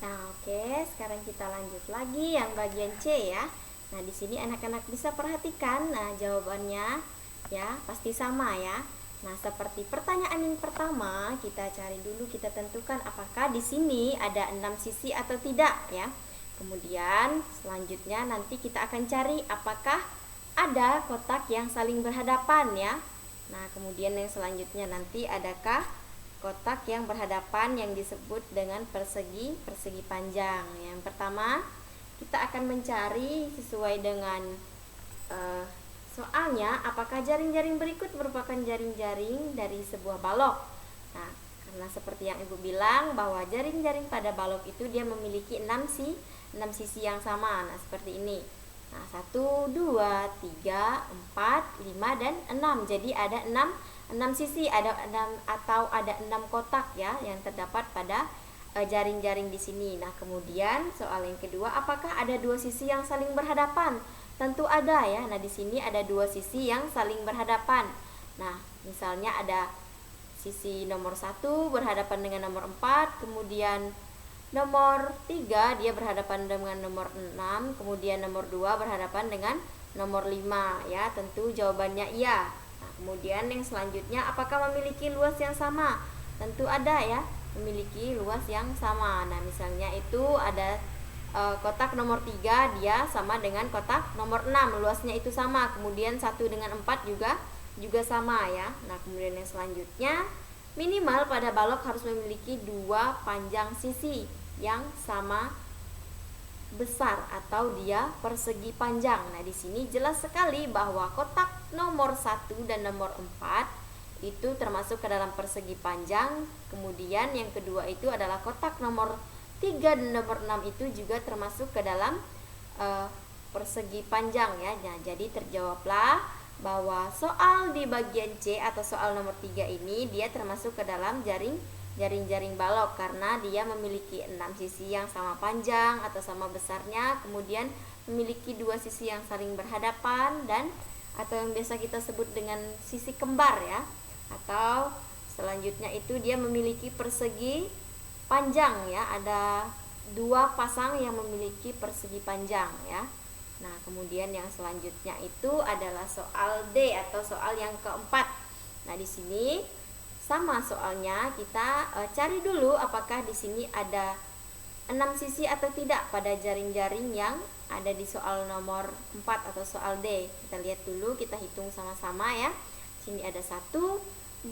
Nah, oke, sekarang kita lanjut lagi yang bagian C ya. Nah, di sini anak-anak bisa perhatikan. Nah, jawabannya ya pasti sama ya. Nah, seperti pertanyaan yang pertama, kita cari dulu, kita tentukan apakah di sini ada 6 sisi atau tidak ya. Kemudian selanjutnya nanti kita akan cari apakah ada kotak yang saling berhadapan ya. Nah, kemudian yang selanjutnya nanti adakah kotak yang berhadapan yang disebut dengan persegi panjang. Yang pertama, kita akan mencari sesuai dengan soalnya apakah jaring-jaring berikut merupakan jaring-jaring dari sebuah balok. Nah, karena seperti yang Ibu bilang bahwa jaring-jaring pada balok itu dia memiliki 6 sisi yang sama. Nah, seperti ini. Nah, 1, 2, 3, 4, 5 dan 6. Jadi ada 6 sisi, ada 6 kotak ya yang terdapat pada jaring-jaring di sini. Nah, kemudian soal yang kedua, apakah ada 2 sisi yang saling berhadapan? Tentu ada ya. Nah, di sini ada 2 sisi yang saling berhadapan. Nah, misalnya ada sisi nomor 1 berhadapan dengan nomor 4, kemudian nomor 3 dia berhadapan dengan nomor 6, kemudian nomor 2 berhadapan dengan nomor 5 ya. Tentu jawabannya iya. Nah, kemudian yang selanjutnya, apakah memiliki luas yang sama? Tentu ada ya, memiliki luas yang sama. Nah, misalnya itu ada kotak nomor 3 dia sama dengan kotak nomor 6, luasnya itu sama. Kemudian 1 dengan 4 juga sama ya. Nah, kemudian yang selanjutnya, minimal pada balok harus memiliki 2 panjang sisi yang sama besar atau dia persegi panjang. Nah, di sini jelas sekali bahwa kotak nomor 1 dan nomor 4 itu termasuk ke dalam persegi panjang. Kemudian yang kedua itu adalah kotak nomor 3 dan nomor 6 itu juga termasuk ke dalam persegi panjang ya. Nah, jadi terjawablah bahwa soal di bagian C atau soal nomor 3 ini dia termasuk ke dalam jaring-jaring balok karena dia memiliki 6 sisi yang sama panjang atau sama besarnya, kemudian memiliki 2 sisi yang saling berhadapan dan atau yang biasa kita sebut dengan sisi kembar ya. Atau selanjutnya itu dia memiliki persegi panjang ya, ada 2 pasang yang memiliki persegi panjang ya. Nah, kemudian yang selanjutnya itu adalah soal D atau soal yang keempat. Nah, di sini sama soalnya, kita cari dulu apakah di sini ada 6 sisi atau tidak pada jaring-jaring yang ada di soal nomor 4 atau soal D. Kita lihat dulu, kita hitung sama-sama ya. Sini ada 1,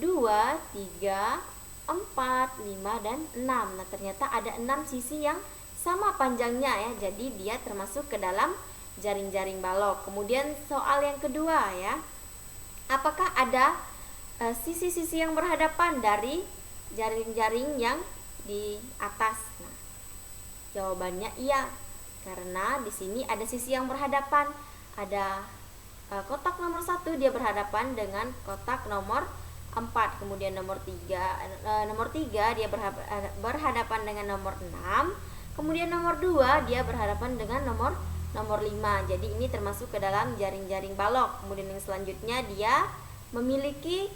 2, 3, 4, 5 dan 6. Nah, ternyata ada 6 sisi yang sama panjangnya ya. Jadi dia termasuk ke dalam jaring-jaring balok. Kemudian soal yang kedua ya. Apakah ada sisi-sisi yang berhadapan dari jaring-jaring yang di atas? Nah, jawabannya iya. Karena di sini ada sisi yang berhadapan. Ada kotak nomor 1 dia berhadapan dengan kotak nomor 4, kemudian nomor 3 dia berhadapan dengan nomor 6, kemudian nomor 2 dia berhadapan dengan nomor 5. Jadi ini termasuk ke dalam jaring-jaring balok. Kemudian yang selanjutnya dia memiliki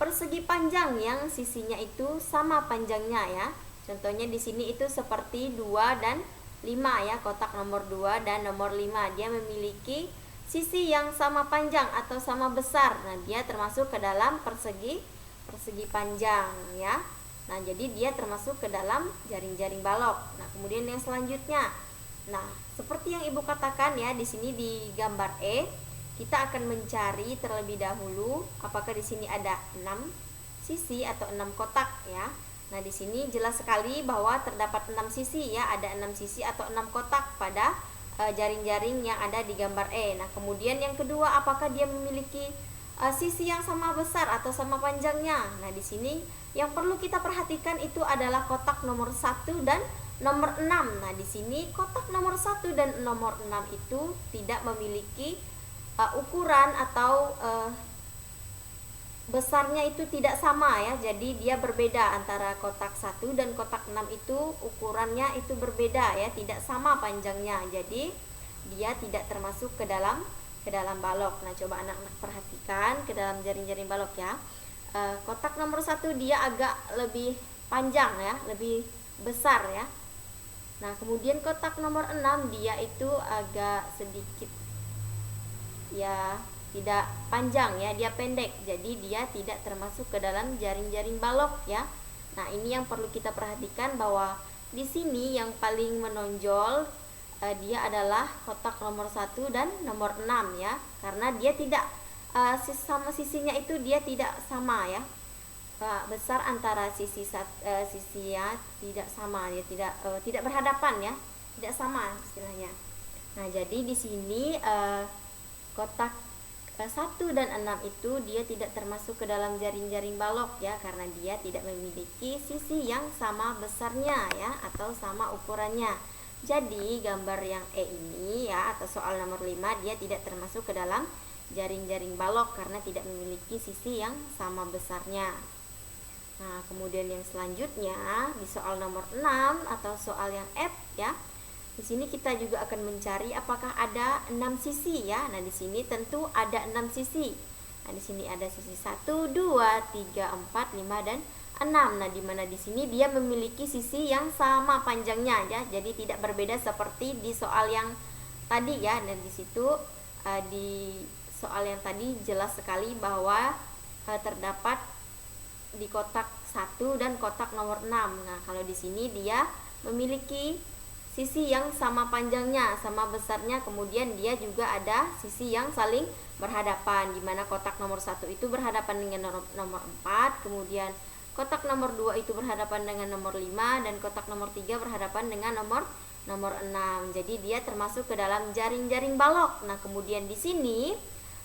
persegi panjang yang sisinya itu sama panjangnya ya. Contohnya di sini itu seperti 2 dan 5 ya, kotak nomor 2 dan nomor 5 dia memiliki sisi yang sama panjang atau sama besar. Nah, dia termasuk ke dalam persegi panjang ya. Nah, jadi dia termasuk ke dalam jaring-jaring balok. Nah, kemudian yang selanjutnya. Nah, seperti yang Ibu katakan ya, di sini di gambar E, kita akan mencari terlebih dahulu apakah di sini ada 6 sisi atau 6 kotak ya. Nah, di sini jelas sekali bahwa terdapat 6 sisi ya, ada 6 sisi atau 6 kotak pada jaring-jaring yang ada di gambar E. Nah, kemudian yang kedua, apakah dia memiliki sisi yang sama besar atau sama panjangnya? Nah, di sini yang perlu kita perhatikan itu adalah kotak nomor 1 dan nomor 6. Nah, di sini kotak nomor 1 dan nomor 6 itu tidak memiliki ukuran atau besarnya itu tidak sama ya. Jadi dia berbeda antara kotak 1 dan kotak 6 itu ukurannya itu berbeda ya, tidak sama panjangnya. Jadi dia tidak termasuk ke dalam balok. Nah, coba anak-anak perhatikan ke dalam jaring-jaring balok ya. Kotak nomor 1 dia agak lebih panjang ya, lebih besar ya. Nah, kemudian kotak nomor 6 dia itu agak sedikit ya tidak panjang ya, dia pendek. Jadi dia tidak termasuk ke dalam jaring-jaring balok ya. Nah, ini yang perlu kita perhatikan bahwa di sini yang paling menonjol dia adalah kotak nomor 1 dan nomor 6 ya. Karena dia tidak sama sisinya itu dia tidak sama ya. Besar antara sisinya tidak sama ya, tidak berhadapan ya, tidak sama istilahnya. Nah, jadi di sini kotak 1 dan 6 itu dia tidak termasuk ke dalam jaring-jaring balok ya, karena dia tidak memiliki sisi yang sama besarnya ya atau sama ukurannya. Jadi gambar yang E ini ya, atau soal nomor 5, dia tidak termasuk ke dalam jaring-jaring balok karena tidak memiliki sisi yang sama besarnya. Nah, kemudian yang selanjutnya di soal nomor 6 atau soal yang F ya. Di sini kita juga akan mencari apakah ada 6 sisi ya. Nah, di sini tentu ada 6 sisi. Nah, di sini ada sisi 1, 2, 3, 4, 5 dan 6. Nah, di mana di sini dia memiliki sisi yang sama panjangnya ya. Jadi tidak berbeda seperti di soal yang tadi ya. Dan di situ di soal yang tadi jelas sekali bahwa terdapat di kotak 1 dan kotak nomor 6. Nah, kalau di sini dia memiliki sisi yang sama panjangnya, sama besarnya, kemudian dia juga ada sisi yang saling berhadapan, di mana kotak nomor 1 itu berhadapan dengan nomor 4, kemudian kotak nomor 2 itu berhadapan dengan nomor 5, dan kotak nomor 3 berhadapan dengan nomor 6. Jadi dia termasuk ke dalam jaring-jaring balok. Nah, kemudian di sini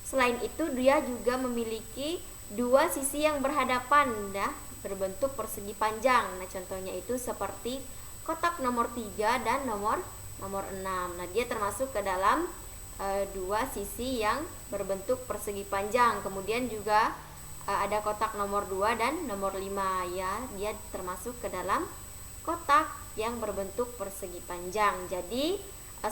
selain itu dia juga memiliki 2 sisi yang berhadapan ya, berbentuk persegi panjang. Nah, contohnya itu seperti kotak nomor 3 dan nomor 6. Nah, dia termasuk ke dalam 2 sisi yang berbentuk persegi panjang. Kemudian juga ada kotak nomor 2 dan nomor 5 ya. Dia termasuk ke dalam kotak yang berbentuk persegi panjang. Jadi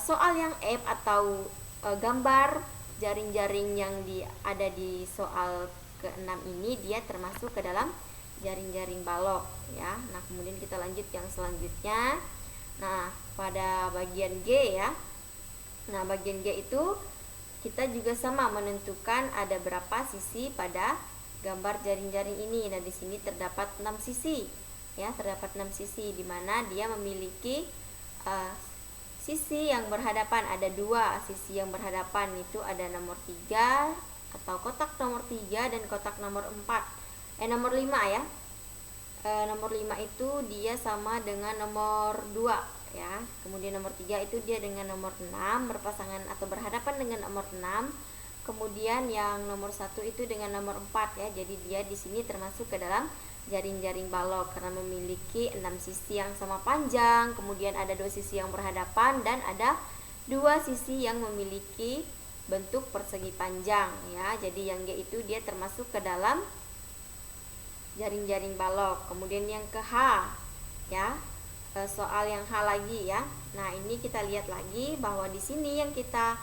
soal yang F atau gambar jaring-jaring yang ada di soal ke-6 ini dia termasuk ke dalam jaring-jaring balok ya. Nah, kemudian kita lanjut yang selanjutnya. Nah, pada bagian G ya. Nah, bagian G itu kita juga sama menentukan ada berapa sisi pada gambar jaring-jaring ini. Nah, di sini terdapat 6 sisi ya, terdapat 6 sisi di mana dia memiliki sisi yang berhadapan. Ada 2 sisi yang berhadapan, itu ada nomor 3 atau kotak nomor 3 dan kotak nomor 4. Nomor 5 ya. Nomor 5 itu dia sama dengan nomor 2 ya. Kemudian nomor 3 itu dia dengan nomor 6 berpasangan atau berhadapan dengan nomor 6. Kemudian yang nomor 1 itu dengan nomor 4 ya. Jadi dia di sini termasuk ke dalam jaring-jaring balok karena memiliki 6 sisi yang sama panjang. Kemudian ada 2 sisi yang berhadapan dan ada 2 sisi yang memiliki bentuk persegi panjang ya. Jadi yang G itu dia termasuk ke dalam jaring-jaring balok. Kemudian yang ke H ya, soal yang H lagi ya. Nah, ini kita lihat lagi bahwa di sini yang kita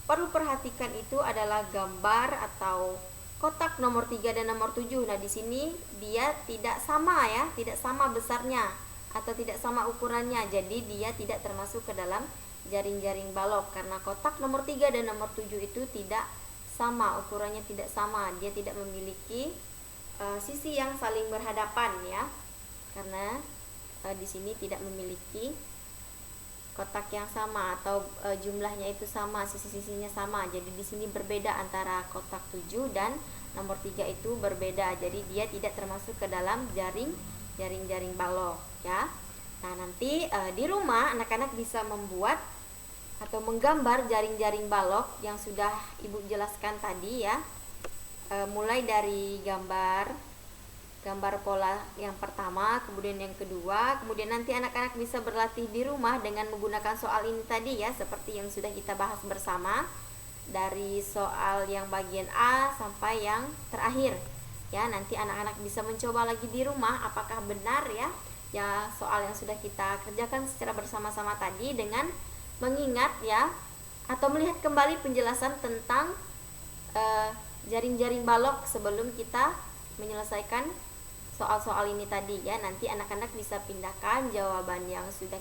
perlu perhatikan itu adalah gambar atau kotak nomor 3 dan nomor 7. Nah, di sini dia tidak sama ya, tidak sama besarnya atau tidak sama ukurannya. Jadi dia tidak termasuk ke dalam jaring-jaring balok karena kotak nomor 3 dan nomor 7 itu tidak sama, ukurannya tidak sama. Dia tidak memiliki sisi yang saling berhadapan ya. Karena di sini tidak memiliki kotak yang sama atau jumlahnya itu sama, sisi-sisinya sama. Jadi di sini berbeda antara kotak 7 dan nomor 3 itu berbeda. Jadi dia tidak termasuk ke dalam jaring-jaring balok ya. Nah, nanti di rumah anak-anak bisa membuat atau menggambar jaring-jaring balok yang sudah Ibu jelaskan tadi ya. Mulai dari gambar pola yang pertama, kemudian yang kedua, kemudian nanti anak-anak bisa berlatih di rumah dengan menggunakan soal ini tadi ya, seperti yang sudah kita bahas bersama dari soal yang bagian A sampai yang terakhir ya. Nanti anak-anak bisa mencoba lagi di rumah apakah benar ya soal yang sudah kita kerjakan secara bersama-sama tadi dengan mengingat ya atau melihat kembali penjelasan tentang jaring-jaring balok sebelum kita menyelesaikan soal-soal ini tadi ya. Nanti anak-anak bisa pindahkan jawaban yang sudah